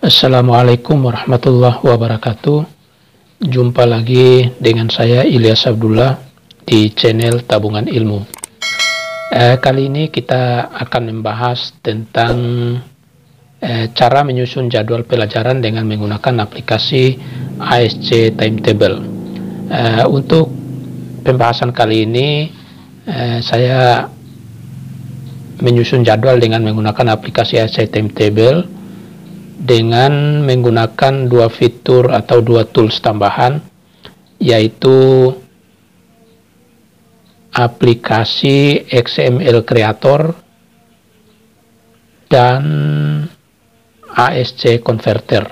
Assalamualaikum warahmatullahi wabarakatuh. Jumpa lagi dengan saya Ilyas Abdullah di channel Tabungan Ilmu. Kali ini kita akan membahas tentang cara menyusun jadwal pelajaran dengan menggunakan aplikasi ASC Timetable. Untuk pembahasan kali ini saya menyusun jadwal dengan menggunakan aplikasi ASC Timetable dengan menggunakan dua fitur atau dua tools tambahan, yaitu aplikasi XML Creator dan ASC Converter.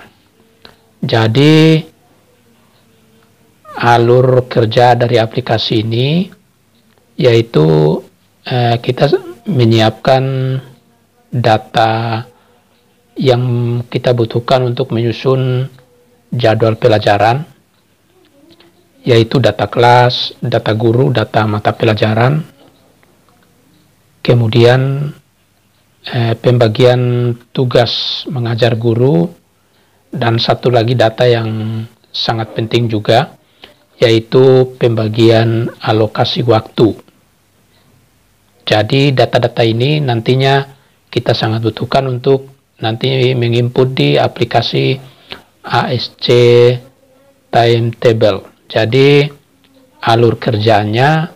Jadi alur kerja dari aplikasi ini yaitu kita menyiapkan data yang kita butuhkan untuk menyusun jadwal pelajaran, yaitu data kelas, data guru, data mata pelajaran, kemudian pembagian tugas mengajar guru, dan satu lagi data yang sangat penting juga, yaitu pembagian alokasi waktu. Jadi data-data ini nantinya kita sangat butuhkan untuk nanti menginput di aplikasi ASC Timetable. Jadi alur kerjanya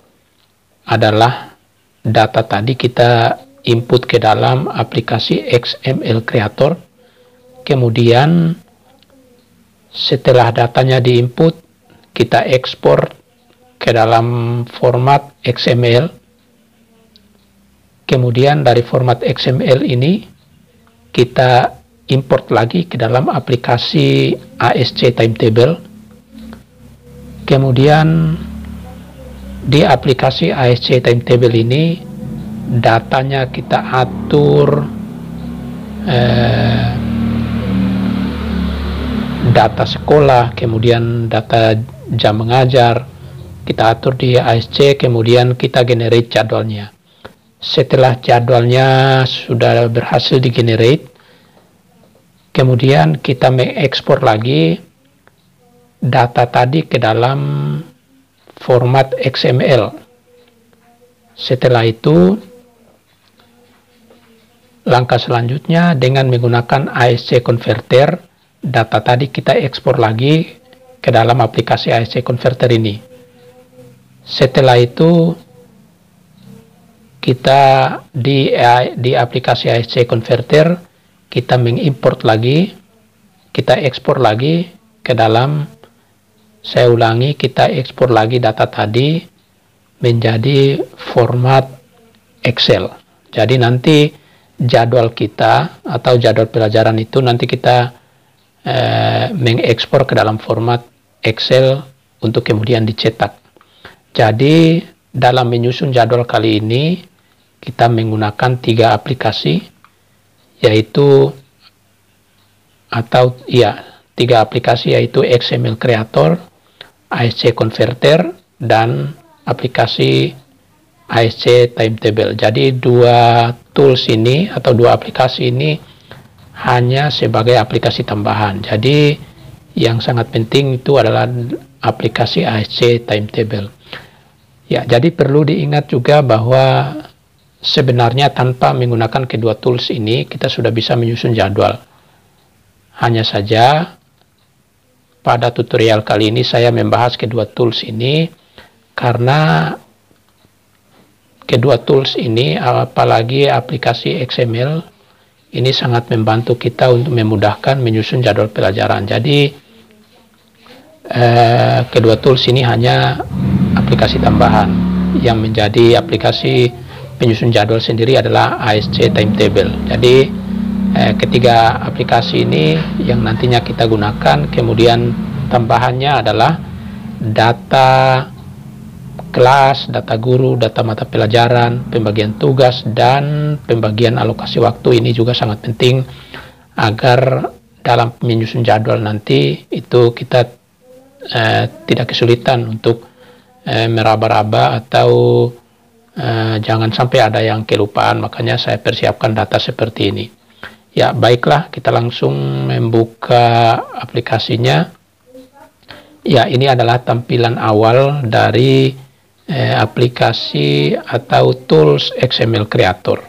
adalah data tadi kita input ke dalam aplikasi XML Creator. Kemudian setelah datanya diinput, kita ekspor ke dalam format XML. Kemudian dari format XML ini kita import lagi ke dalam aplikasi ASC Timetable. Kemudian di aplikasi ASC Timetable ini datanya kita atur data sekolah, kemudian data jam mengajar kita atur di ASC, kemudian kita generate jadwalnya. Setelah jadwalnya sudah berhasil di-generate, kemudian kita mengekspor lagi data tadi ke dalam format XML. Setelah itu, langkah selanjutnya dengan menggunakan ASC Converter, data tadi kita ekspor lagi ke dalam aplikasi ASC Converter ini. Setelah itu, kita di aplikasi ASC Converter kita mengimport lagi, kita ekspor lagi ke dalam, saya ulangi, kita ekspor lagi data tadi menjadi format Excel. Jadi nanti jadwal kita atau jadwal pelajaran itu nanti kita mengekspor ke dalam format Excel untuk kemudian dicetak. Jadi dalam menyusun jadwal kali ini kita menggunakan tiga aplikasi, yaitu tiga aplikasi, yaitu XML Creator, ASC Converter, dan aplikasi ASC Timetable. Jadi dua tools ini atau dua aplikasi ini hanya sebagai aplikasi tambahan. Jadi yang sangat penting itu adalah aplikasi ASC Timetable. Ya, jadi perlu diingat juga bahwa sebenarnya tanpa menggunakan kedua tools ini kita sudah bisa menyusun jadwal. Hanya saja pada tutorial kali ini saya membahas kedua tools ini karena kedua tools ini, apalagi aplikasi XML, ini sangat membantu kita untuk memudahkan menyusun jadwal pelajaran. Jadi kedua tools ini hanya aplikasi tambahan. Yang menjadi aplikasi penyusun jadwal sendiri adalah ASC Timetable. Jadi ketiga aplikasi ini yang nantinya kita gunakan, kemudian tambahannya adalah data kelas, data guru, data mata pelajaran, pembagian tugas, dan pembagian alokasi waktu. Ini juga sangat penting agar dalam menyusun jadwal nanti itu kita tidak kesulitan untuk meraba-raba atau jangan sampai ada yang kelupaan. Makanya saya persiapkan data seperti ini. Ya, baiklah, kita langsung membuka aplikasinya. Ya, ini adalah tampilan awal dari aplikasi atau tools XML Creator.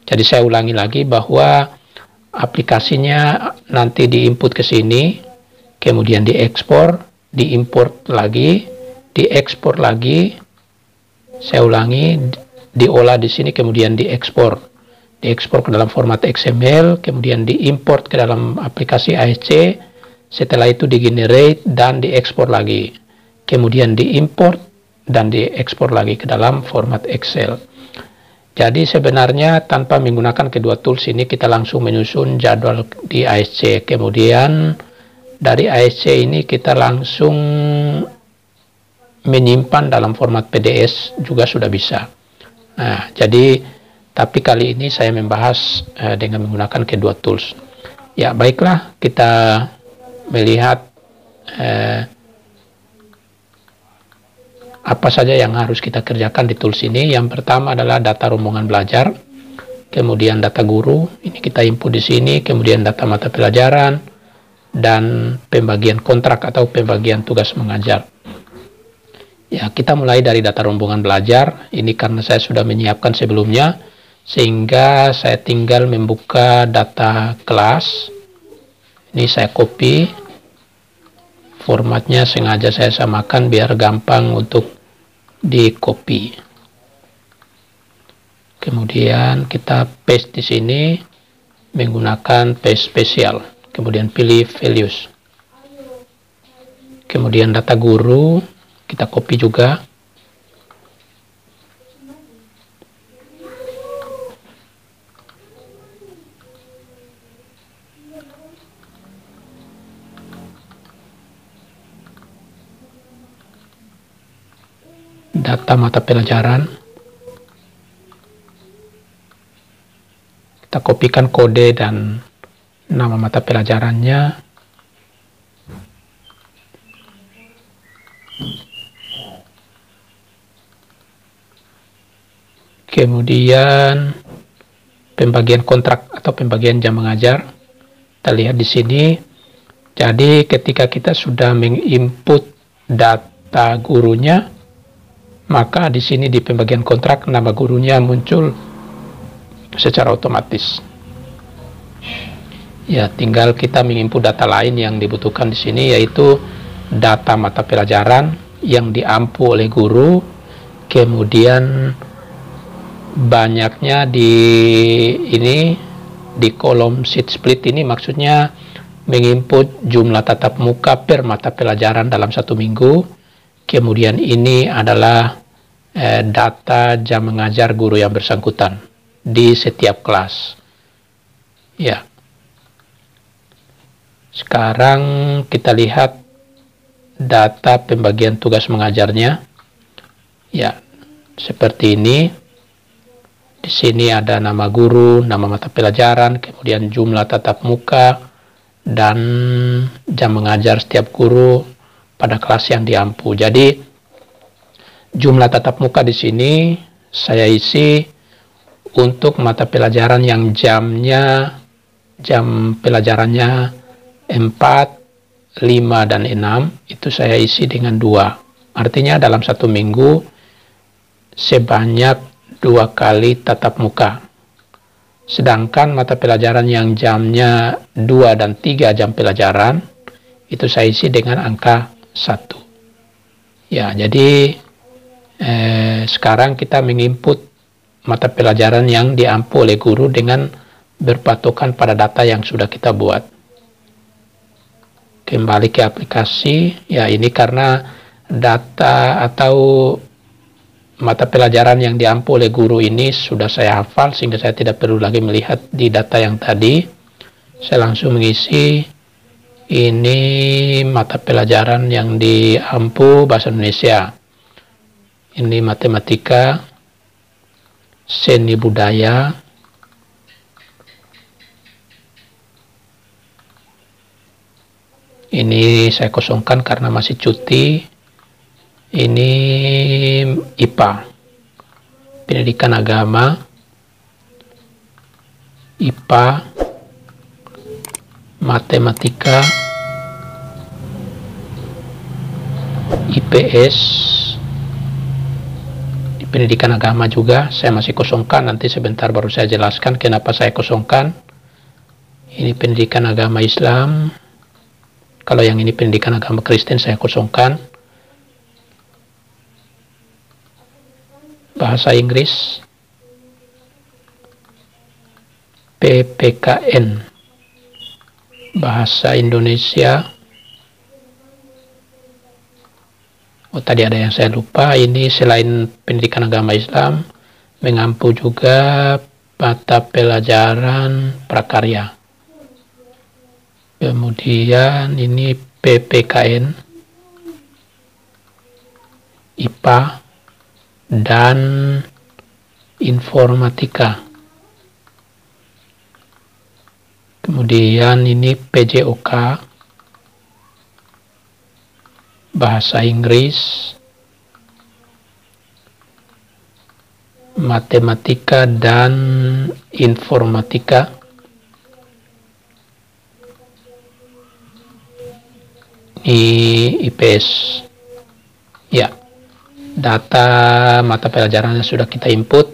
Jadi saya ulangi lagi bahwa aplikasinya nanti diinput ke sini, kemudian diekspor, diimport lagi, diekspor lagi. Saya ulangi, diolah di sini, kemudian diekspor. Diekspor ke dalam format XML, kemudian diimport ke dalam aplikasi ASC, setelah itu digenerate dan diekspor lagi, kemudian diimport dan diekspor lagi ke dalam format Excel. Jadi sebenarnya tanpa menggunakan kedua tools ini kita langsung menyusun jadwal di ASC, kemudian dari ASC ini kita langsung menyimpan dalam format PDS juga sudah bisa. Nah, jadi tapi kali ini saya membahas dengan menggunakan kedua tools. Ya, baiklah, kita melihat apa saja yang harus kita kerjakan di tools ini. Yang pertama adalah data rombongan belajar, kemudian data guru, ini kita input di sini, kemudian data mata pelajaran, dan pembagian kontrak atau pembagian tugas mengajar. Ya, kita mulai dari data rombongan belajar. Ini karena saya sudah menyiapkan sebelumnya, sehingga saya tinggal membuka data kelas. Ini saya copy, formatnya sengaja saya samakan biar gampang untuk di copy. Kemudian kita paste di sini menggunakan paste spesial, kemudian pilih values. Kemudian data guru kita copy juga. Data mata pelajaran, kita kopikan kode dan nama mata pelajarannya. Kemudian pembagian kontrak atau pembagian jam mengajar, kita lihat di sini. Jadi ketika kita sudah menginput data gurunya, maka di sini di pembagian kontrak nama gurunya muncul secara otomatis. Ya, tinggal kita menginput data lain yang dibutuhkan di sini, yaitu data mata pelajaran yang diampu oleh guru, kemudian banyaknya di kolom sheet split ini maksudnya menginput jumlah tatap muka per mata pelajaran dalam satu minggu. Kemudian ini adalah data jam mengajar guru yang bersangkutan di setiap kelas. Ya. Sekarang kita lihat data pembagian tugas mengajarnya. Ya, seperti ini. Di sini ada nama guru, nama mata pelajaran, kemudian jumlah tatap muka, dan jam mengajar setiap guru pada kelas yang diampu. Jadi jumlah tatap muka di sini saya isi untuk mata pelajaran yang jam pelajarannya 4, 5, dan 6, itu saya isi dengan 2. Artinya dalam satu minggu sebanyak 2 kali tatap muka. Sedangkan mata pelajaran yang jamnya 2 dan 3 jam pelajaran, itu saya isi dengan angka 1. Ya, jadi sekarang kita menginput mata pelajaran yang diampu oleh guru dengan berpatokan pada data yang sudah kita buat. Kembali ke aplikasi. Ya, ini karena data atau mata pelajaran yang diampu oleh guru ini sudah saya hafal, sehingga saya tidak perlu lagi melihat di data yang tadi. Saya langsung mengisi. Ini mata pelajaran yang diampu bahasa Indonesia. Ini matematika, seni budaya, ini saya kosongkan karena masih cuti. Ini IPA, pendidikan agama, IPA, matematika, IPS, di pendidikan agama juga saya masih kosongkan, nanti sebentar baru saya jelaskan kenapa saya kosongkan. Ini pendidikan agama Islam, kalau yang ini pendidikan agama Kristen saya kosongkan. Bahasa Inggris, PPKN, bahasa Indonesia. Oh, tadi ada yang saya lupa. Ini selain pendidikan agama Islam, mengampu juga mata pelajaran prakarya. Kemudian ini PPKN, IPA, dan informatika. Kemudian ini PJOK, bahasa Inggris, matematika dan informatika. Ini IPS. Ya, data mata pelajarannya sudah kita input.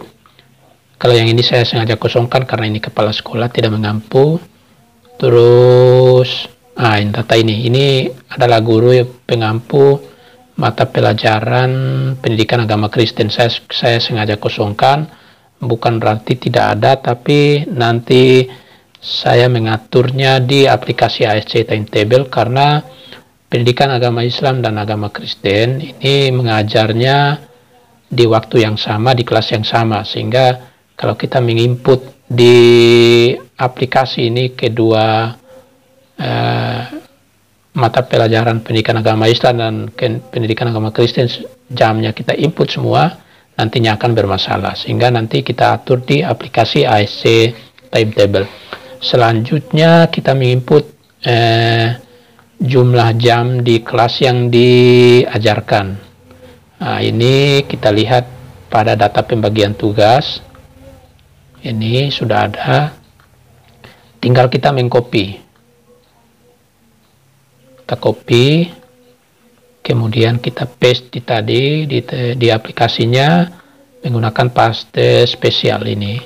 Kalau yang ini saya sengaja kosongkan karena ini kepala sekolah tidak mengampu. Terus ini data ini adalah guru pengampu mata pelajaran pendidikan agama Kristen. Saya sengaja kosongkan, bukan berarti tidak ada, tapi nanti saya mengaturnya di aplikasi ASC Timetable karena pendidikan agama Islam dan agama Kristen ini mengajarnya di waktu yang sama, di kelas yang sama, sehingga kalau kita menginput di aplikasi ini kedua mata pelajaran pendidikan agama Islam dan pendidikan agama Kristen, jamnya kita input semua, nantinya akan bermasalah, sehingga nanti kita atur di aplikasi ASC Timetable. Selanjutnya kita menginput jumlah jam di kelas yang diajarkan. Nah, ini kita lihat pada data pembagian tugas. Ini sudah ada, tinggal kita mengcopy. Kita copy, kemudian kita paste di aplikasinya menggunakan paste spesial ini.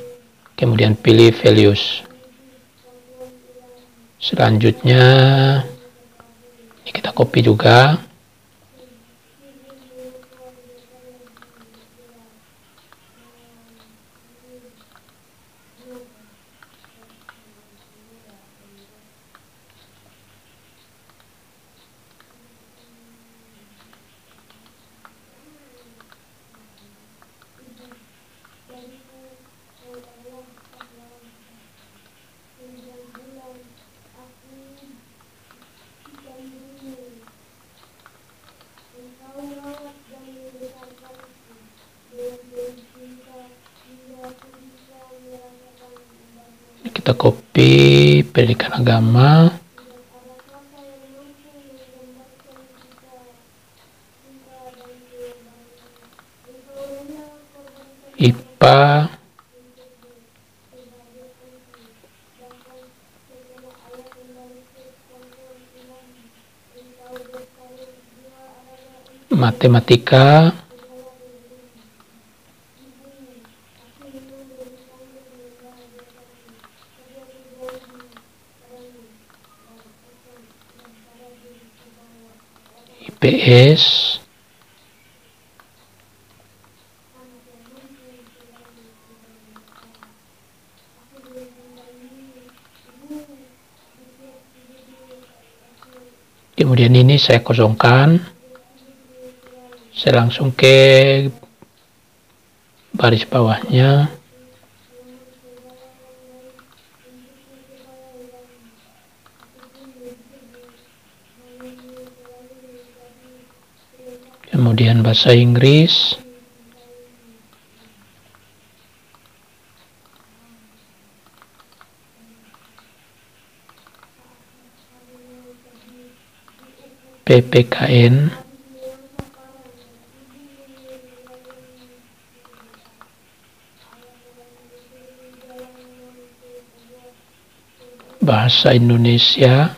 Kemudian pilih values. Selanjutnya ini kita copy juga. Kita copy pendidikan agama. IPA. Matematika. IPS. Kemudian ini saya kosongkan. Saya langsung ke baris bawahnya. Kemudian bahasa Inggris. PPKN. Bahasa Indonesia,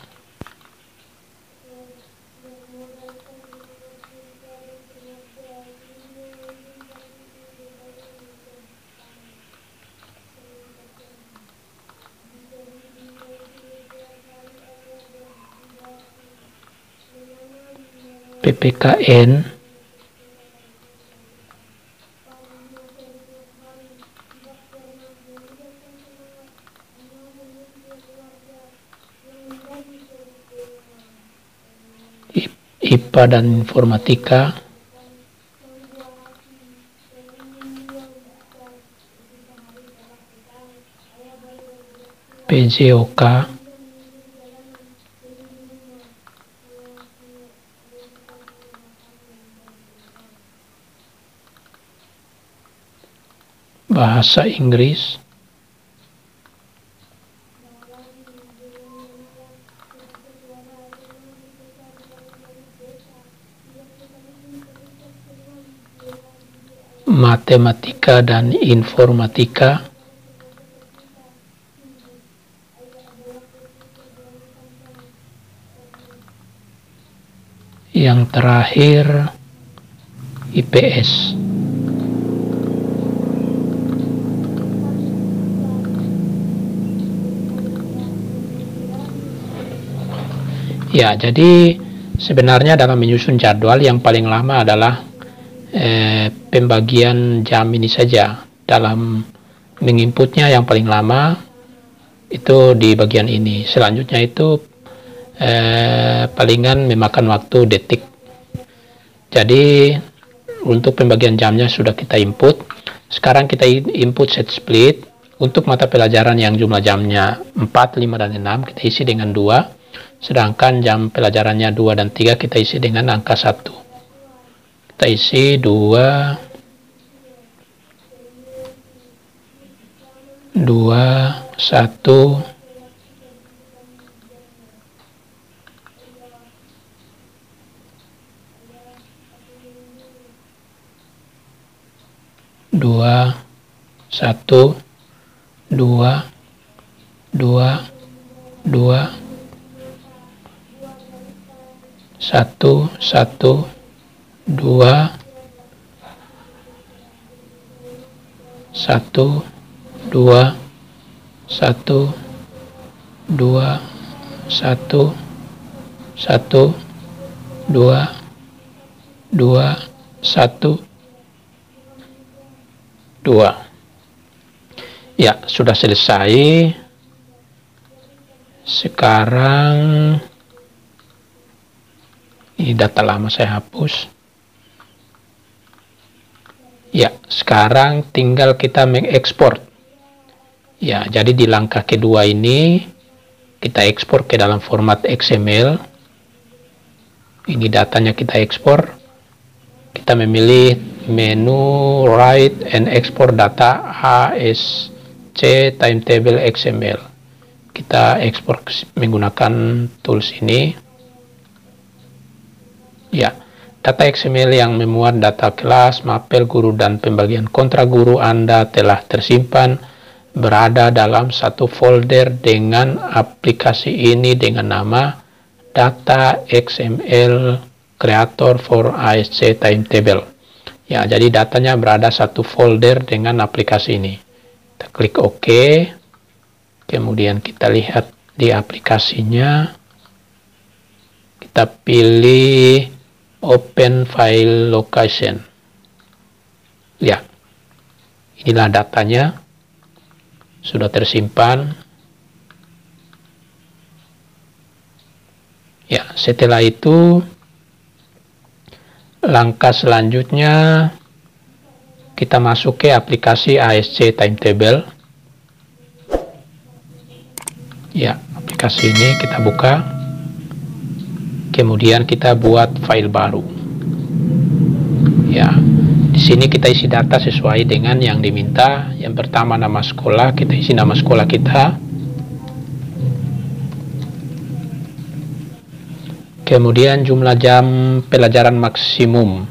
PPKN, IPA dan Informatika, PJOK, Bahasa Inggris, Matematika dan Informatika, yang terakhir IPS. Ya, jadi sebenarnya dalam menyusun jadwal yang paling lama adalah pembagian jam ini saja. Dalam menginputnya yang paling lama itu di bagian ini. Selanjutnya itu palingan memakan waktu detik. Jadi untuk pembagian jamnya sudah kita input. Sekarang kita input set split. Untuk mata pelajaran yang jumlah jamnya 4, 5, dan 6 kita isi dengan 2. Sedangkan jam pelajarannya 2 dan 3 kita isi dengan angka 1. Kita isi 2, 1, 2, 1, 2, 2, 2, 1, 1, 2, 1, 2, 1, 2, 1, 1, 2, 2, 1, 2. Ya, sudah selesai. Sekarang ini data lama saya hapus. Ya, sekarang tinggal kita mengekspor. Ya, jadi di langkah kedua ini kita ekspor ke dalam format XML. Ini datanya kita ekspor. Kita memilih menu Write and Export Data ASC Timetable XML. Kita ekspor menggunakan tools ini. Ya, data XML yang memuat data kelas, mapel guru, dan pembagian kontrak guru Anda telah tersimpan berada dalam satu folder dengan aplikasi ini dengan nama Data XML Creator for ASC Timetable. Ya, jadi datanya berada satu folder dengan aplikasi ini. Kita klik OK. Kemudian kita lihat di aplikasinya. Kita pilih Open File Location. Ya, inilah datanya. Sudah tersimpan. Ya, setelah itu langkah selanjutnya kita masuk ke aplikasi ASC Timetable. Ya, aplikasi ini kita buka. Kemudian kita buat file baru. Ya, di sini kita isi data sesuai dengan yang diminta. Yang pertama nama sekolah, kita isi nama sekolah kita. Kemudian jumlah jam pelajaran maksimum.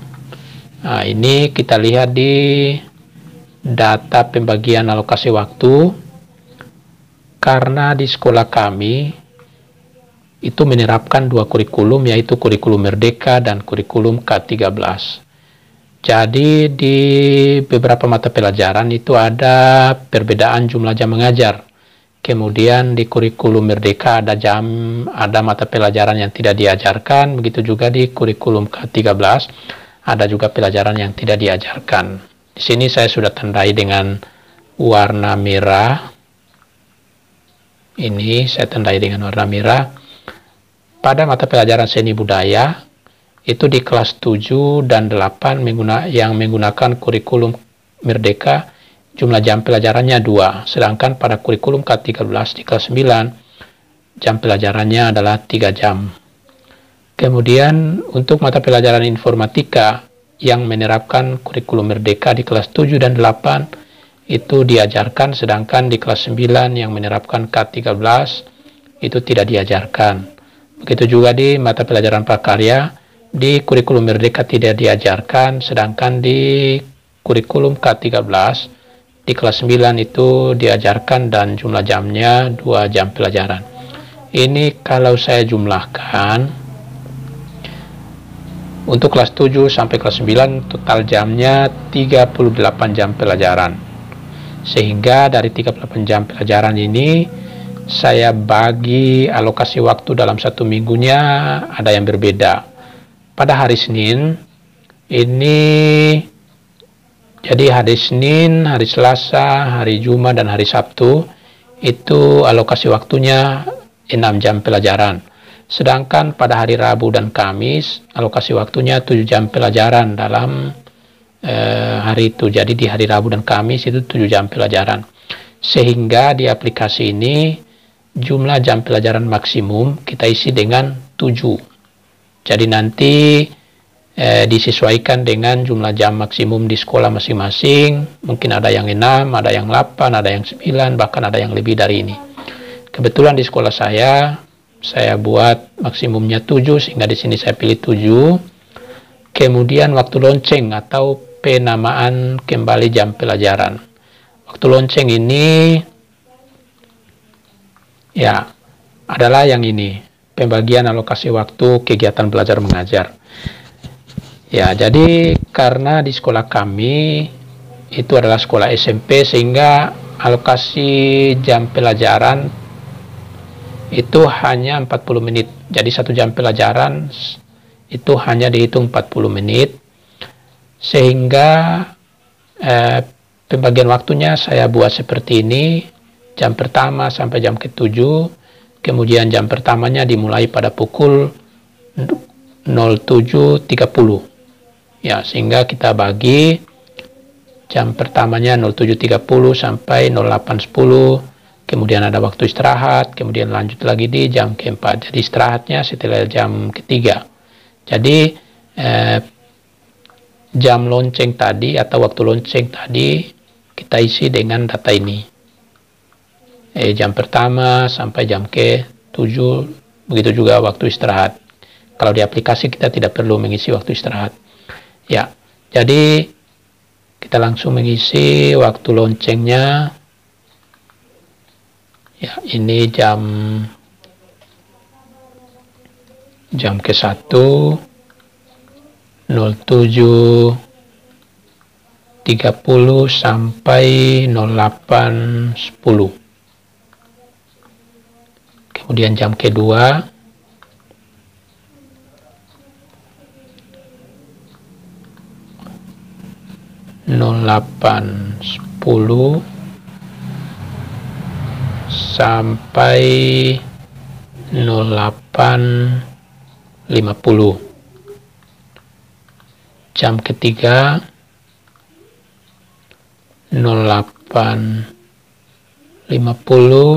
Nah, ini kita lihat di data pembagian alokasi waktu. karena di sekolah kami itu menerapkan dua kurikulum, yaitu kurikulum Merdeka dan kurikulum K13. Jadi di beberapa mata pelajaran itu ada perbedaan jumlah jam mengajar. Kemudian di kurikulum Merdeka ada mata pelajaran yang tidak diajarkan, begitu juga di kurikulum K13 ada juga pelajaran yang tidak diajarkan. Di sini saya sudah tandai dengan warna merah. Ini saya tandai dengan warna merah. Pada mata pelajaran seni budaya, itu di kelas 7 dan 8 yang menggunakan kurikulum Merdeka, jumlah jam pelajarannya 2. Sedangkan pada kurikulum K13 di kelas 9, jam pelajarannya adalah 3 jam. Kemudian untuk mata pelajaran informatika yang menerapkan kurikulum Merdeka di kelas 7 dan 8, itu diajarkan, sedangkan di kelas 9 yang menerapkan K13 itu tidak diajarkan. Begitu juga di mata pelajaran prakarya, di kurikulum Merdeka tidak diajarkan, sedangkan di kurikulum K13 di kelas 9 itu diajarkan dan jumlah jamnya 2 jam pelajaran. Ini kalau saya jumlahkan, untuk kelas 7 sampai kelas 9 total jamnya 38 jam pelajaran. Sehingga dari 38 jam pelajaran ini saya bagi alokasi waktu dalam satu minggunya ada yang berbeda. Pada hari Senin ini, jadi hari Senin, hari Selasa, hari Jumat, dan hari Sabtu itu alokasi waktunya 6 jam pelajaran. Sedangkan pada hari Rabu dan Kamis alokasi waktunya 7 jam pelajaran dalam hari itu. Jadi di hari Rabu dan Kamis itu 7 jam pelajaran. Sehingga di aplikasi ini jumlah jam pelajaran maksimum kita isi dengan 7. Jadi nanti disesuaikan dengan jumlah jam maksimum di sekolah masing-masing. Mungkin ada yang 6, ada yang 8, ada yang 9, bahkan ada yang lebih dari ini. Kebetulan di sekolah saya buat maksimumnya 7, sehingga di sini saya pilih 7. Kemudian waktu lonceng atau penamaan kembali jam pelajaran. Waktu lonceng ini ya adalah yang ini, pembagian alokasi waktu kegiatan belajar mengajar. Ya, jadi karena di sekolah kami itu adalah sekolah SMP, sehingga alokasi jam pelajaran itu hanya 40 menit. Jadi 1 jam pelajaran itu hanya dihitung 40 menit. Sehingga pembagian waktunya saya buat seperti ini. Jam pertama sampai jam ke-7, kemudian jam pertamanya dimulai pada pukul 07.30. Ya, sehingga kita bagi jam pertamanya 07.30 sampai 08.10, kemudian ada waktu istirahat, kemudian lanjut lagi di jam ke-4. Jadi istirahatnya setelah jam ke-3. Jadi jam lonceng tadi atau waktu lonceng tadi kita isi dengan data ini. Jam pertama sampai jam ke-7, begitu juga waktu istirahat. Kalau di aplikasi kita tidak perlu mengisi waktu istirahat. Ya, jadi kita langsung mengisi waktu loncengnya. Ya, ini jam ke-1 07.30 sampai 08.10. Kemudian jam kedua 08.10 sampai 08.50. Jam ketiga 08.50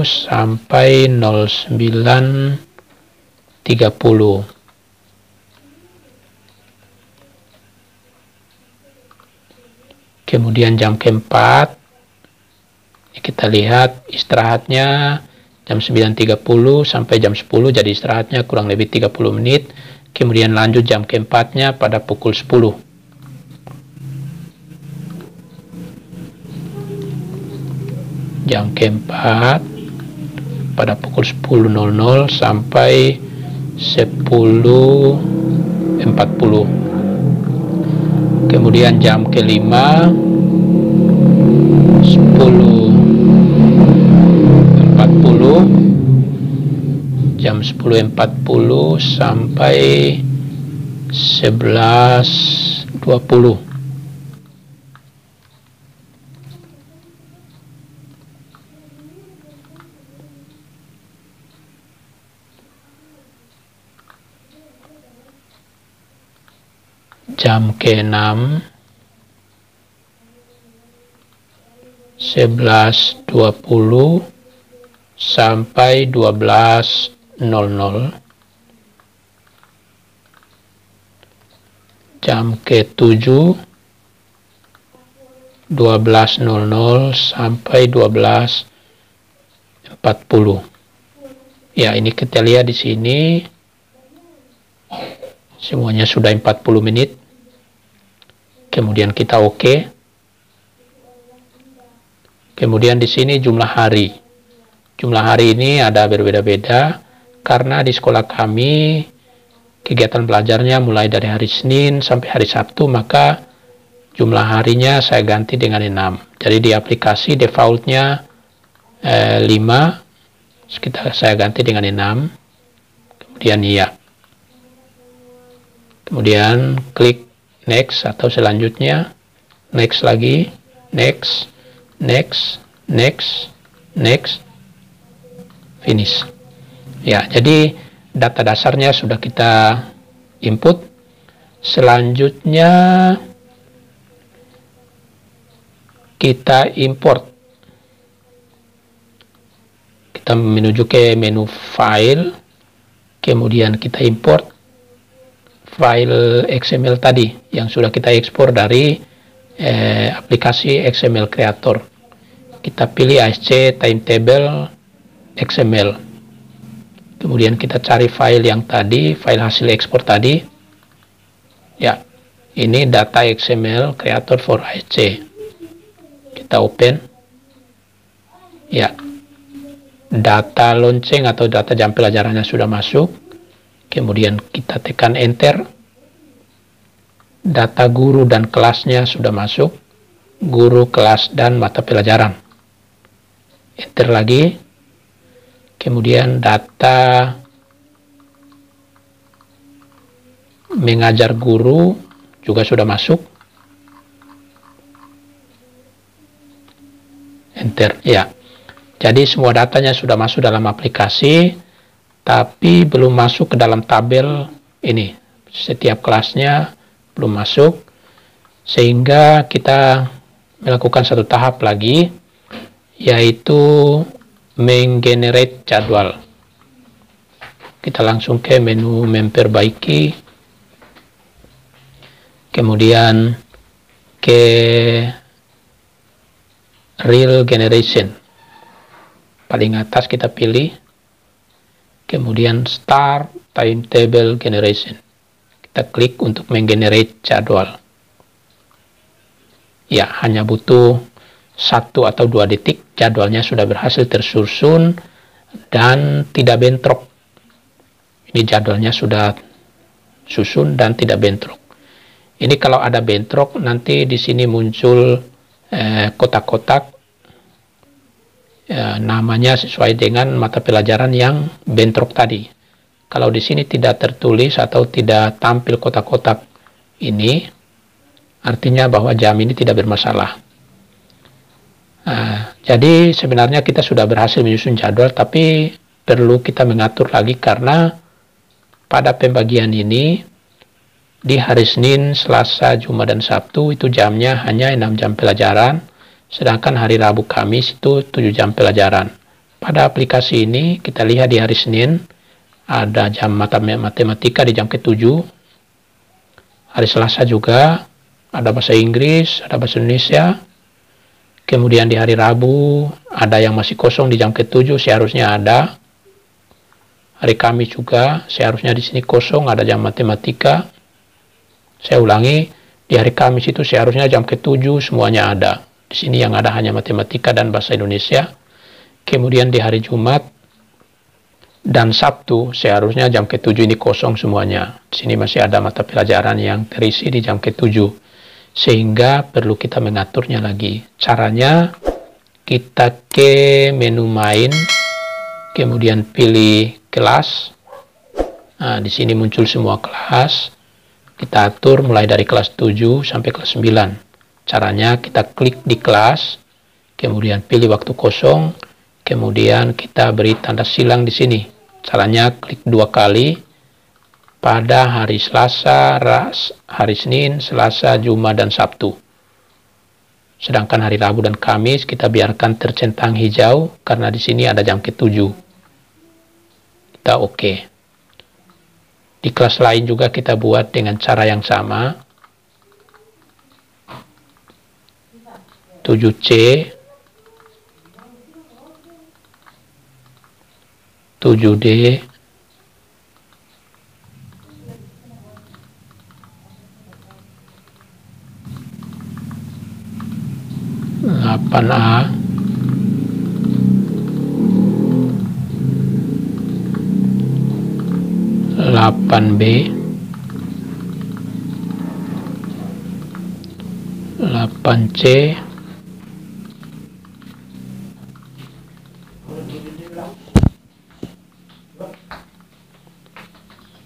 sampai 09.30. Kemudian jam keempat kita lihat istirahatnya jam 9.30 sampai jam 10, jadi istirahatnya kurang lebih 30 menit. Kemudian lanjut jam keempatnya pada pukul 10. Jam keempat pada pukul 10.00 sampai 10.40. Kemudian jam kelima 10.40, jam 10.40 sampai 11.20. Jam ke-6 11.20 sampai 12.00. Jam ke-7 12.00 sampai 12.40. Ya, ini kita lihat di sini semuanya sudah 40 menit. Kemudian kita oke. Kemudian di sini jumlah hari. Jumlah hari ini ada berbeda-beda karena di sekolah kami kegiatan belajarnya mulai dari hari Senin sampai hari Sabtu, maka jumlah harinya saya ganti dengan 6. Jadi di aplikasi defaultnya 5, saya ganti dengan 6. Kemudian iya. Kemudian klik next atau selanjutnya, next lagi, next, next, next, next, finish. Ya, jadi data dasarnya sudah kita input. Selanjutnya kita import. Kita menuju ke menu file, kemudian kita import file XML tadi yang sudah kita ekspor dari aplikasi XML Creator. Kita pilih ASC Timetable XML. Kemudian kita cari file yang tadi, file hasil ekspor tadi. Ya, ini data XML Creator for ASC. Kita open. Ya, data lonceng atau data jam pelajarannya sudah masuk. Kemudian kita tekan enter. Data guru dan kelasnya sudah masuk. Guru, kelas, dan mata pelajaran. Enter lagi. Kemudian data mengajar guru juga sudah masuk. Enter. Ya. Jadi semua datanya sudah masuk dalam aplikasi, tapi belum masuk ke dalam tabel ini. Setiap kelasnya belum masuk, sehingga kita melakukan satu tahap lagi, yaitu menggenerate jadwal. Kita langsung ke menu memperbaiki, kemudian ke real generation. Paling atas kita pilih, kemudian start timetable generation. Kita klik untuk menggenerate jadwal. Ya, hanya butuh 1 atau 2 detik, jadwalnya sudah berhasil tersusun dan tidak bentrok. Ini jadwalnya sudah susun dan tidak bentrok. Ini kalau ada bentrok, nanti di sini muncul kotak-kotak, namanya sesuai dengan mata pelajaran yang bentrok tadi. Kalau di sini tidak tertulis atau tidak tampil kotak-kotak ini, artinya bahwa jam ini tidak bermasalah. Jadi sebenarnya kita sudah berhasil menyusun jadwal, tapi perlu kita mengatur lagi karena pada pembagian ini di hari Senin, Selasa, Jumat, dan Sabtu itu jamnya hanya 6 jam pelajaran, sedangkan hari Rabu, Kamis itu 7 jam pelajaran. Pada aplikasi ini kita lihat di hari Senin ada jam matematika di jam ke-7. Hari Selasa juga ada bahasa Inggris, ada bahasa Indonesia. Kemudian di hari Rabu ada yang masih kosong di jam ke-7, seharusnya ada. Hari Kamis juga seharusnya di sini kosong, ada jam matematika. Saya ulangi, di hari Kamis itu seharusnya jam ke-7 semuanya ada. Di sini yang ada hanya matematika dan bahasa Indonesia. Kemudian di hari Jumat Dan Sabtu seharusnya jam ke-7 ini kosong semuanya. Di sini masih ada mata pelajaran yang terisi di jam ke-7. Sehingga perlu kita mengaturnya lagi. Caranya kita ke menu main, kemudian pilih kelas. Nah, di sini muncul semua kelas. Kita atur mulai dari kelas 7 sampai kelas 9. Caranya kita klik di kelas, kemudian pilih waktu kosong, kemudian kita beri tanda silang di sini. Caranya klik 2 kali pada hari Selasa, hari Senin, Selasa, Jumat, dan Sabtu. Sedangkan hari Rabu dan Kamis kita biarkan tercentang hijau karena di sini ada jam ke-7. Kita oke. Di kelas lain juga kita buat dengan cara yang sama. 7C, 7D, 8A, 8B, 8C,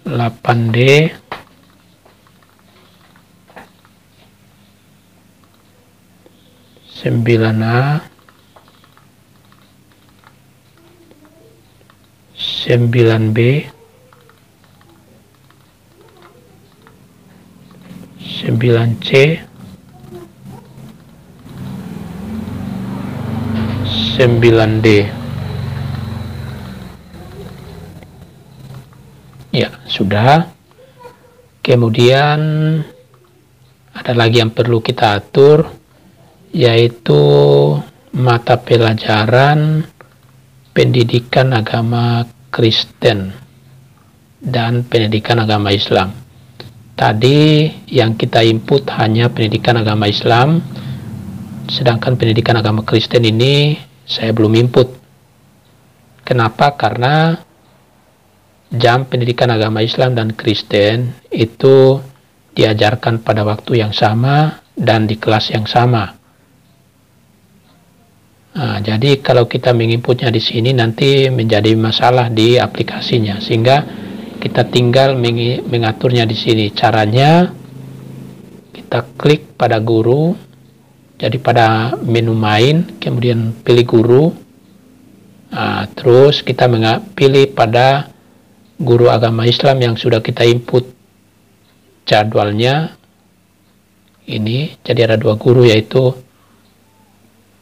8D, 9A, 9B, 9C, 9D. Ya, sudah. Kemudian ada lagi yang perlu kita atur, yaitu mata pelajaran pendidikan agama Kristen dan pendidikan agama Islam. Tadi yang kita input hanya pendidikan agama Islam, sedangkan pendidikan agama Kristen ini saya belum input. Kenapa? Karena jam pendidikan agama Islam dan Kristen itu diajarkan pada waktu yang sama dan di kelas yang sama. Nah, jadi kalau kita menginputnya di sini nanti menjadi masalah di aplikasinya, sehingga kita tinggal mengaturnya di sini. Caranya kita klik pada guru, jadi pada menu main, kemudian pilih guru. Nah, terus kita pilih pada guru agama Islam yang sudah kita input jadwalnya ini. Jadi ada 2 guru, yaitu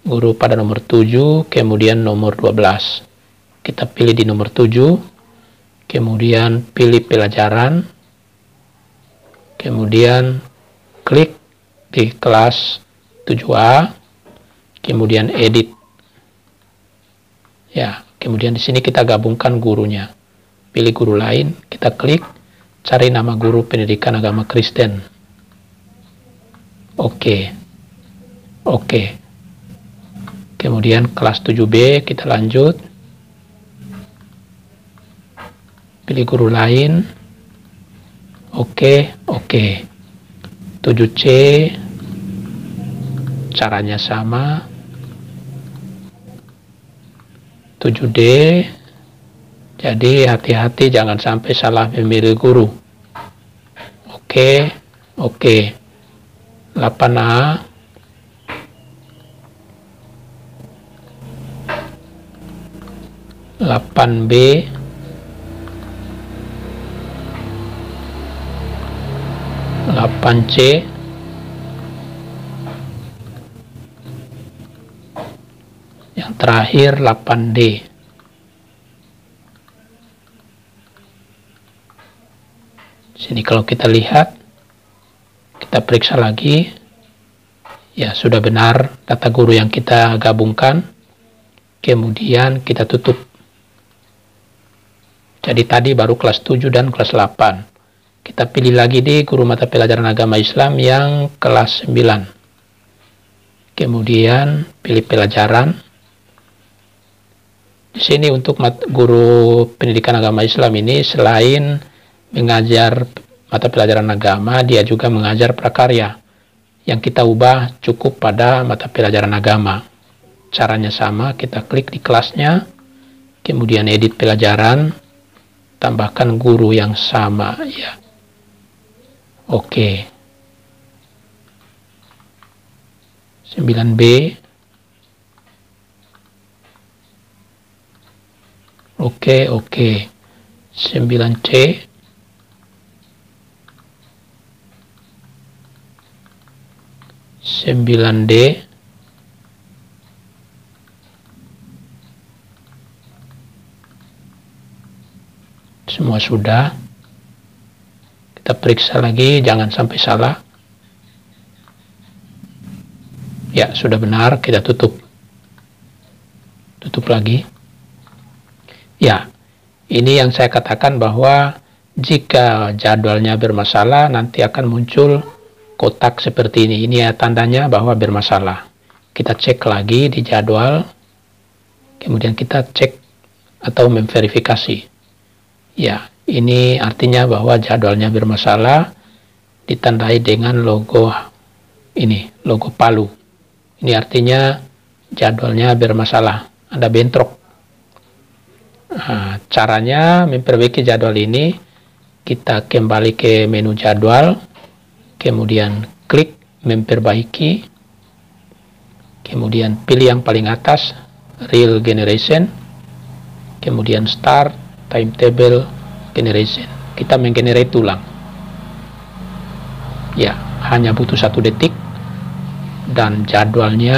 guru pada nomor 7 kemudian nomor 12. Kita pilih di nomor 7, kemudian pilih pelajaran, kemudian klik di kelas 7A, kemudian edit. Ya, kemudian di sini kita gabungkan gurunya. Pilih guru lain, kita klik, cari nama guru pendidikan agama Kristen. Oke. Oke. Kemudian kelas 7B kita lanjut. Pilih guru lain. Oke. 7C caranya sama. 7D, jadi hati-hati jangan sampai salah memilih guru. Oke. 8A, 8B, 8C, yang terakhir 8D. Sini kalau kita lihat, kita periksa lagi, ya sudah benar data guru yang kita gabungkan. Kemudian kita tutup. Jadi tadi baru kelas 7 dan kelas 8. Kita pilih lagi di guru mata pelajaran agama Islam yang kelas 9. Kemudian pilih pelajaran. Di sini untuk guru pendidikan agama Islam ini selain mengajar mata pelajaran agama, dia juga mengajar prakarya. Yang kita ubah cukup pada mata pelajaran agama. Caranya sama, kita klik di kelasnya, kemudian edit pelajaran, tambahkan guru yang sama, ya. Oke. 9B. Oke. 9C. 9D. Semua sudah. Kita periksa lagi, jangan sampai salah. Ya, sudah benar, kita tutup. Tutup lagi. Ya, ini yang saya katakan bahwa jika jadwalnya bermasalah, nanti akan muncul kotak seperti ini. Ini ya tandanya bahwa bermasalah. Kita cek lagi di jadwal, kemudian kita cek atau memverifikasi. Ya, ini artinya bahwa jadwalnya bermasalah, ditandai dengan logo ini, logo palu. Ini artinya jadwalnya bermasalah, ada bentrok. Nah, caranya memperbaiki jadwal ini, kita kembali ke menu jadwal, kemudian klik memperbaiki, kemudian pilih yang paling atas, Real Generation, kemudian Start Timetable Generation. Kita menggenerate ulang. Ya, hanya butuh 1 detik dan jadwalnya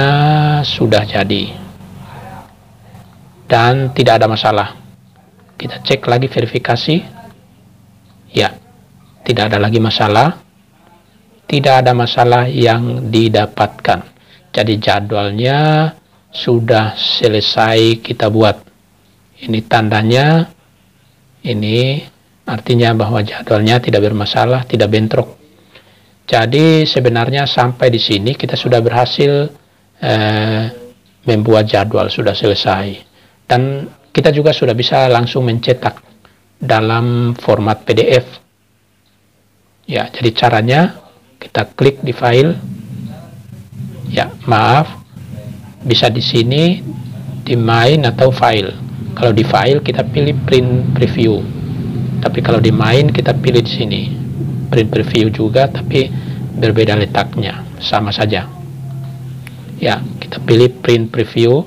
sudah jadi. Dan tidak ada masalah. Kita cek lagi verifikasi. Ya, tidak ada lagi masalah. Tidak ada masalah yang didapatkan. Jadi jadwalnya sudah selesai kita buat. Ini tandanya, ini artinya bahwa jadwalnya tidak bermasalah, tidak bentrok. Jadi sebenarnya sampai di sini kita sudah berhasil membuat jadwal, sudah selesai. Dan kita juga sudah bisa langsung mencetak dalam format PDF. Ya, jadi caranya kita klik di file. Ya, maaf, bisa di sini di main atau file. Kalau di file kita pilih print preview. Tapi kalau di main kita pilih di sini print preview juga, tapi berbeda letaknya, sama saja. Ya, kita pilih print preview.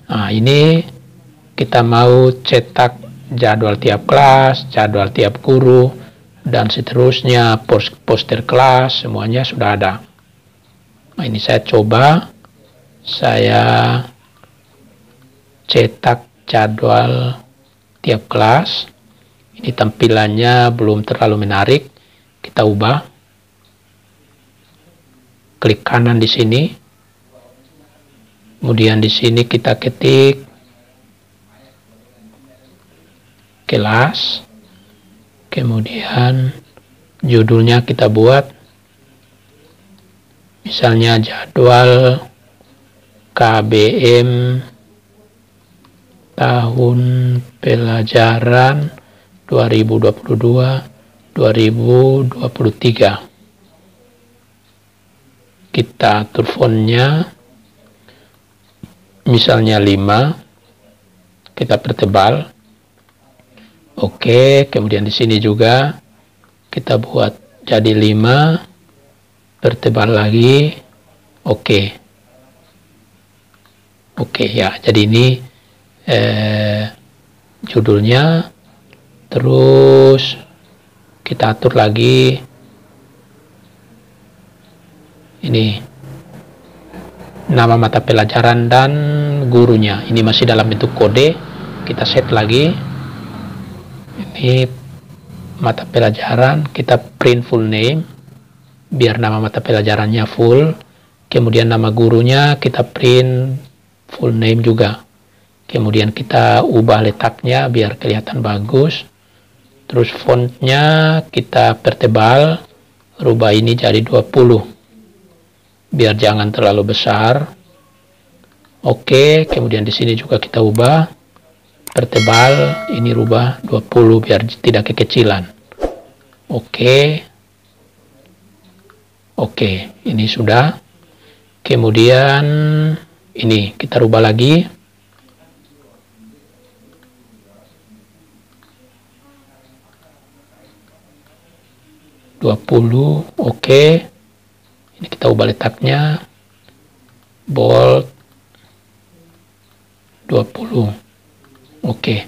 Nah, ini kita mau cetak jadwal tiap kelas, jadwal tiap guru, dan seterusnya, poster kelas, semuanya sudah ada. Nah, ini saya coba, saya cetak jadwal tiap kelas. Ini tampilannya belum terlalu menarik, kita ubah. Klik kanan di sini. Kemudian di sini kita ketik kelas. Kemudian judulnya kita buat misalnya jadwal KBM tahun pelajaran 2022-2023. Kita atur fontnya misalnya 5, kita pertebal. Oke, kemudian di sini juga kita buat jadi 5, pertebal lagi. Oke, ya, jadi ini judulnya. Terus kita atur lagi ini nama mata pelajaran dan gurunya. Ini masih dalam bentuk kode, kita set lagi. Ini mata pelajaran, kita print full name biar nama mata pelajarannya full. Kemudian nama gurunya kita print full name juga. Kemudian kita ubah letaknya biar kelihatan bagus. Terus fontnya kita pertebal, rubah ini jadi 20 biar jangan terlalu besar. Oke, kemudian di sini juga kita ubah pertebal, ini rubah 20 biar tidak kekecilan. Oke. Oke, ini sudah. Kemudian ini kita rubah lagi. Oke. Ini kita ubah letaknya. Bold 20. Oke.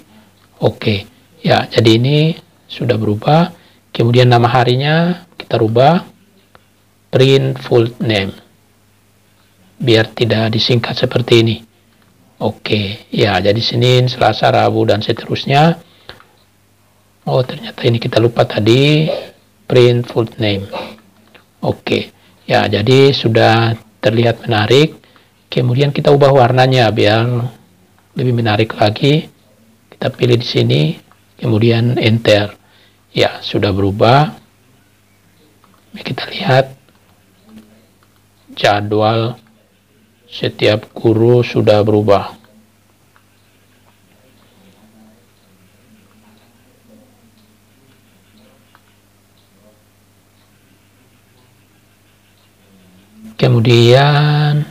Oke. Ya, jadi ini sudah berubah. Kemudian nama harinya kita rubah print full name. Biar tidak disingkat seperti ini. Oke. Ya, jadi Senin, Selasa, Rabu dan seterusnya. Oh, ternyata ini kita lupa tadi print full name. Oke. Ya, jadi sudah terlihat menarik. Kemudian kita ubah warnanya biar lebih menarik lagi. Kita pilih di sini, kemudian enter. Ya, sudah berubah. Kita lihat jadwal setiap guru sudah berubah. Kemudian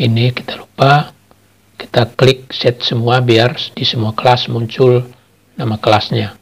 ini kita lupa, kita klik set semua biar di semua kelas muncul nama kelasnya.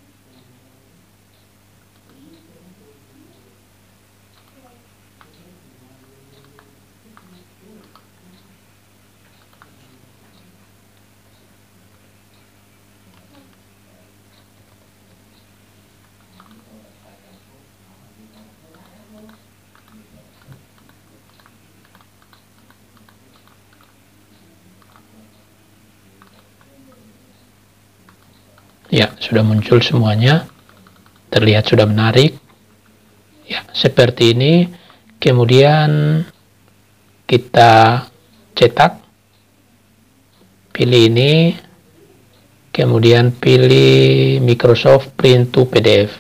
Ya, sudah muncul semuanya. Terlihat sudah menarik. Ya, seperti ini. Kemudian kita cetak. Pilih ini. Kemudian pilih Microsoft Print to PDF.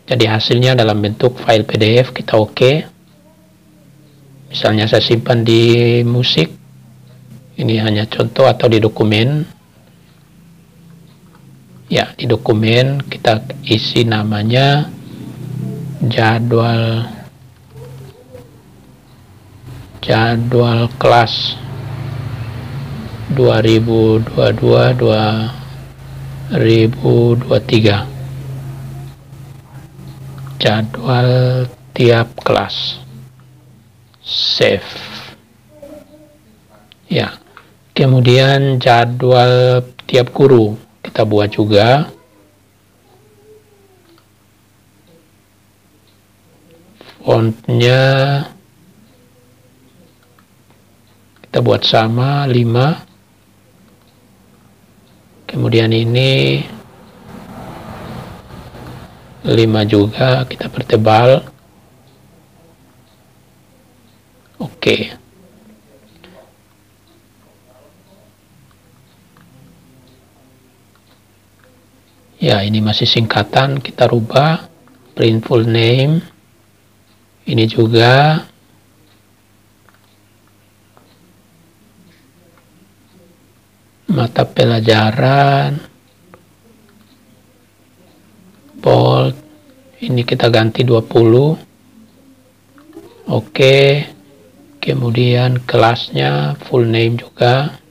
Jadi hasilnya dalam bentuk file PDF, kita oke. Misalnya saya simpan di musik. Ini hanya contoh atau di dokumen. Ya, di dokumen kita isi namanya jadwal kelas 2022-2023. Jadwal tiap kelas. Save. Ya. Kemudian jadwal tiap guru kita buat juga. Fontnya kita buat sama 5. Kemudian ini 5 juga kita pertebal. Oke. Ya, ini masih singkatan, kita rubah print full name. Ini juga. Mata pelajaran. Bold. Ini kita ganti 20. Oke. Kemudian kelasnya full name juga.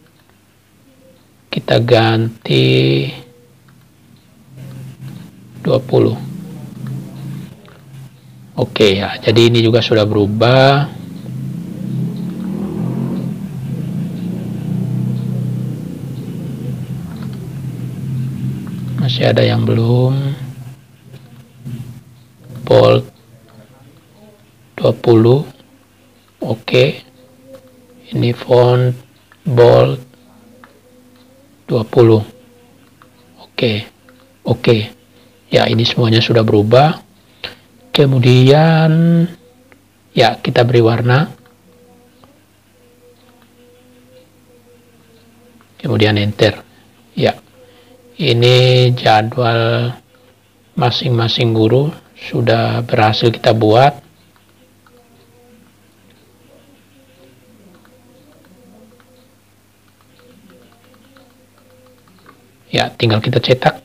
Kita ganti 20. Oke ya, jadi ini juga sudah berubah. Masih ada yang belum. Bold 20. Oke. Ini font bold 20. Oke. Oke. Ya, ini semuanya sudah berubah. Kemudian ya, kita beri warna. Kemudian enter. Ya, ini jadwal masing-masing guru sudah berhasil kita buat. Ya, tinggal kita cetak.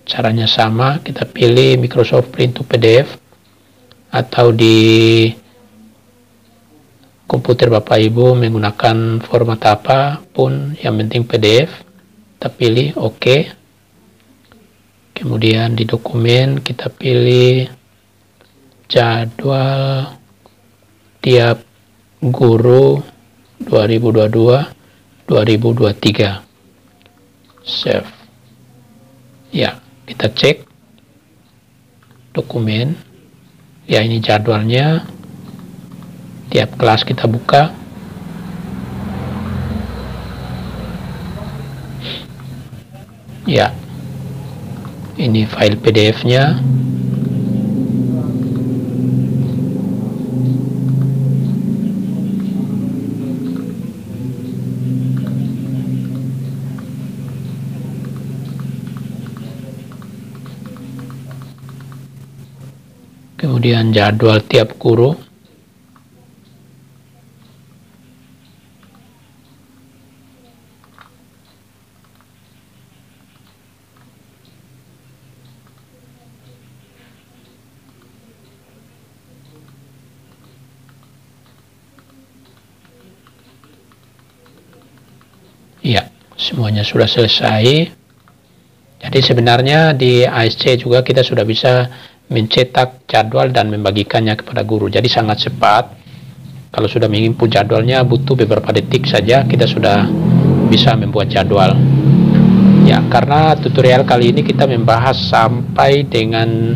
Caranya sama, kita pilih Microsoft Print to PDF atau di komputer Bapak Ibu menggunakan format apapun, yang penting PDF. Kita pilih OK. Kemudian di dokumen kita pilih jadwal tiap guru 2022-2023. Save. Ya, kita cek dokumen. Ya, ini jadwalnya. Tiap kelas kita buka. Ya, ini file PDF-nya. Kemudian jadwal tiap guru. Ya, semuanya sudah selesai. Jadi sebenarnya di ASC juga kita sudah bisa mencetak jadwal dan membagikannya kepada guru. Jadi sangat cepat. Kalau sudah menginput jadwalnya, butuh beberapa detik saja kita sudah bisa membuat jadwal. Ya, karena tutorial kali ini kita membahas sampai dengan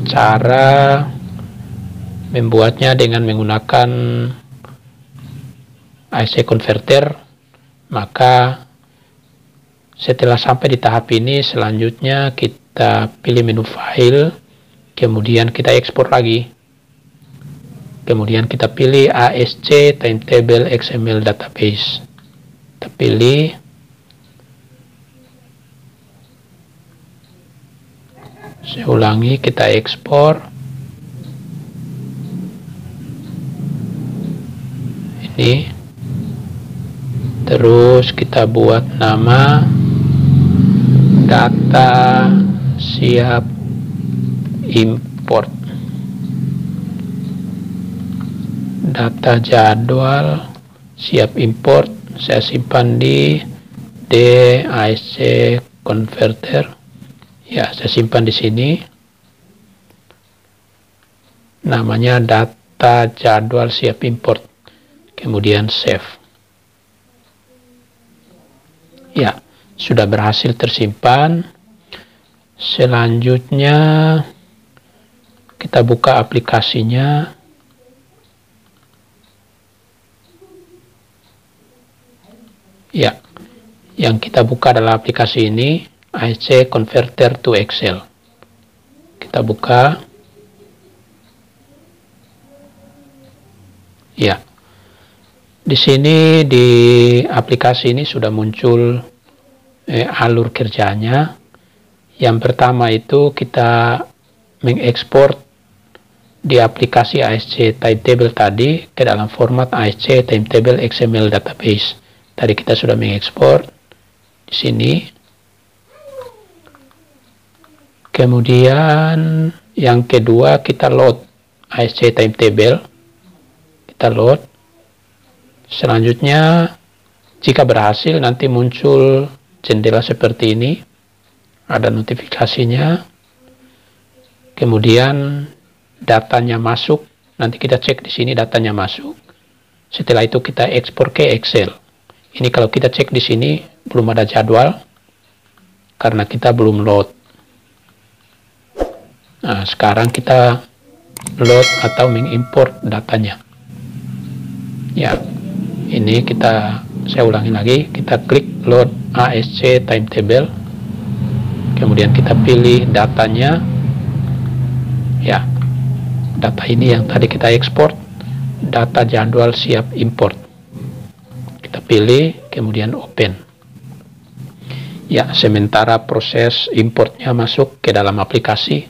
cara membuatnya dengan menggunakan ASC Converter. Maka setelah sampai di tahap ini, selanjutnya kita pilih menu file, kemudian kita ekspor lagi. Kemudian kita pilih ASC Timetable XML Database. Kita pilih. Saya ulangi, kita ekspor. Ini. Terus kita buat nama data siap import. Data jadwal siap import. Saya simpan di ASC Converter. Ya, saya simpan di sini. Namanya data jadwal siap import. Kemudian save. Ya, sudah berhasil tersimpan. Selanjutnya kita buka aplikasinya. Ya, yang kita buka adalah aplikasi ini, ASC Converter to Excel. Kita buka. Ya. Di sini di aplikasi ini sudah muncul alur kerjanya. Yang pertama itu kita mengekspor di aplikasi ASC Timetable tadi ke dalam format ASC Timetable XML Database. Tadi kita sudah mengekspor di sini. Kemudian yang kedua kita load ASC Timetable. Kita load. Selanjutnya, jika berhasil nanti muncul jendela seperti ini, ada notifikasinya. Kemudian datanya masuk, nanti kita cek di sini datanya masuk. Setelah itu kita ekspor ke Excel. Ini kalau kita cek di sini belum ada jadwal karena kita belum load. Nah, sekarang kita load atau mengimport datanya. Ya. Ini saya ulangi lagi, kita klik load ASC Timetable, kemudian kita pilih datanya. Ya, data ini yang tadi kita ekspor, data jadwal siap import. Kita pilih, kemudian open. Ya, sementara proses importnya masuk ke dalam aplikasi.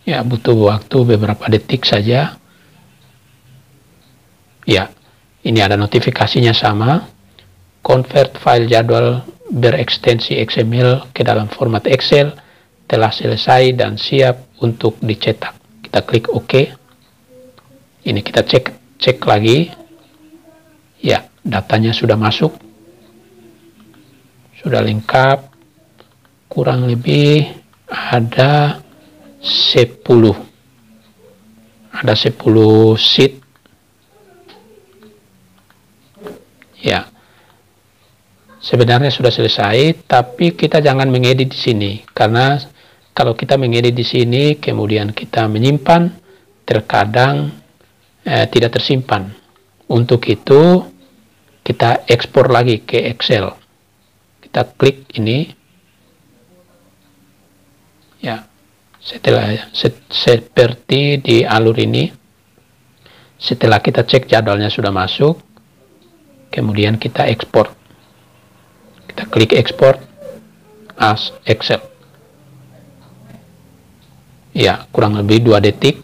Ya, butuh waktu beberapa detik saja. Ya, ini ada notifikasinya sama. Convert file jadwal berekstensi XML ke dalam format Excel telah selesai dan siap untuk dicetak. Kita klik OK. Ini kita cek lagi. Ya, datanya sudah masuk. Sudah lengkap. Kurang lebih ada 10. Ada 10 sheet. Ya. Sebenarnya sudah selesai, tapi kita jangan mengedit di sini karena kalau kita mengedit di sini kemudian kita menyimpan, terkadang tidak tersimpan. Untuk itu kita ekspor lagi ke Excel. Kita klik ini. Ya. Setelah seperti di alur ini, setelah kita cek jadwalnya sudah masuk, kemudian kita ekspor. Kita klik ekspor as Excel. Ya, kurang lebih 2 detik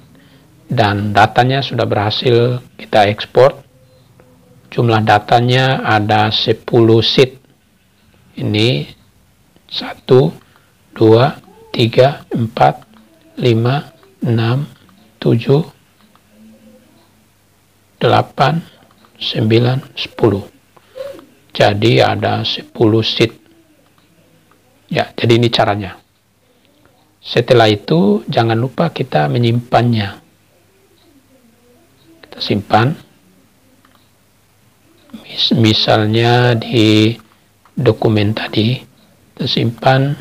dan datanya sudah berhasil kita ekspor. Jumlah datanya ada 10 sheet. Ini 1, 2, 3, 4, 5, 6, 7, 8, 9, 10. Jadi ada 10 sheet. Ya, jadi ini caranya. Setelah itu jangan lupa kita menyimpannya. Kita simpan. Misalnya di dokumen tadi, kita simpan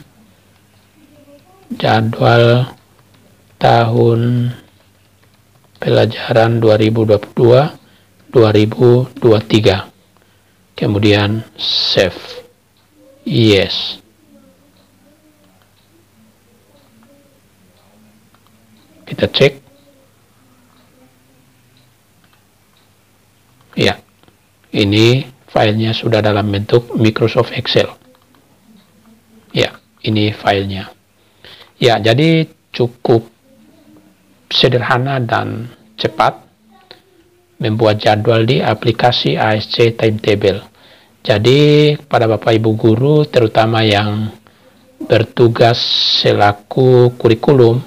jadwal tahun pelajaran 2022-2023. Kemudian save. Yes. Kita cek. Ya. Ini filenya sudah dalam bentuk Microsoft Excel. Ya, ini filenya. Ya, jadi cukup sederhana dan cepat membuat jadwal di aplikasi ASC Timetable. Jadi pada Bapak Ibu guru terutama yang bertugas selaku kurikulum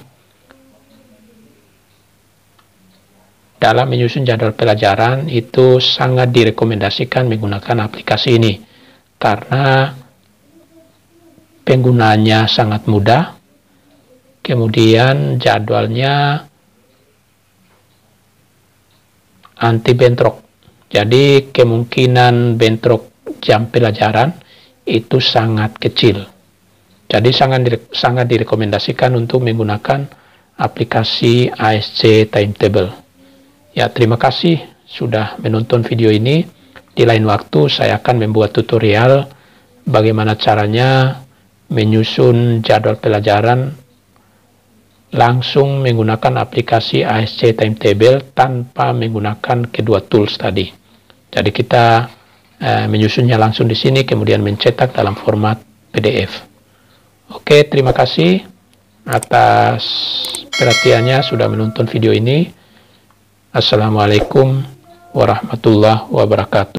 dalam menyusun jadwal pelajaran itu sangat direkomendasikan menggunakan aplikasi ini karena penggunanya sangat mudah. Kemudian jadwalnya anti bentrok. Jadi kemungkinan bentrok jam pelajaran itu sangat kecil. Jadi sangat direkomendasikan untuk menggunakan aplikasi ASC Timetable. Ya, terima kasih sudah menonton video ini. Di lain waktu saya akan membuat tutorial bagaimana caranya menyusun jadwal pelajaran langsung menggunakan aplikasi ASC Timetable tanpa menggunakan kedua tools tadi. Jadi kita menyusunnya langsung di sini, kemudian mencetak dalam format PDF. Oke, terima kasih atas perhatiannya sudah menonton video ini. Assalamualaikum warahmatullahi wabarakatuh.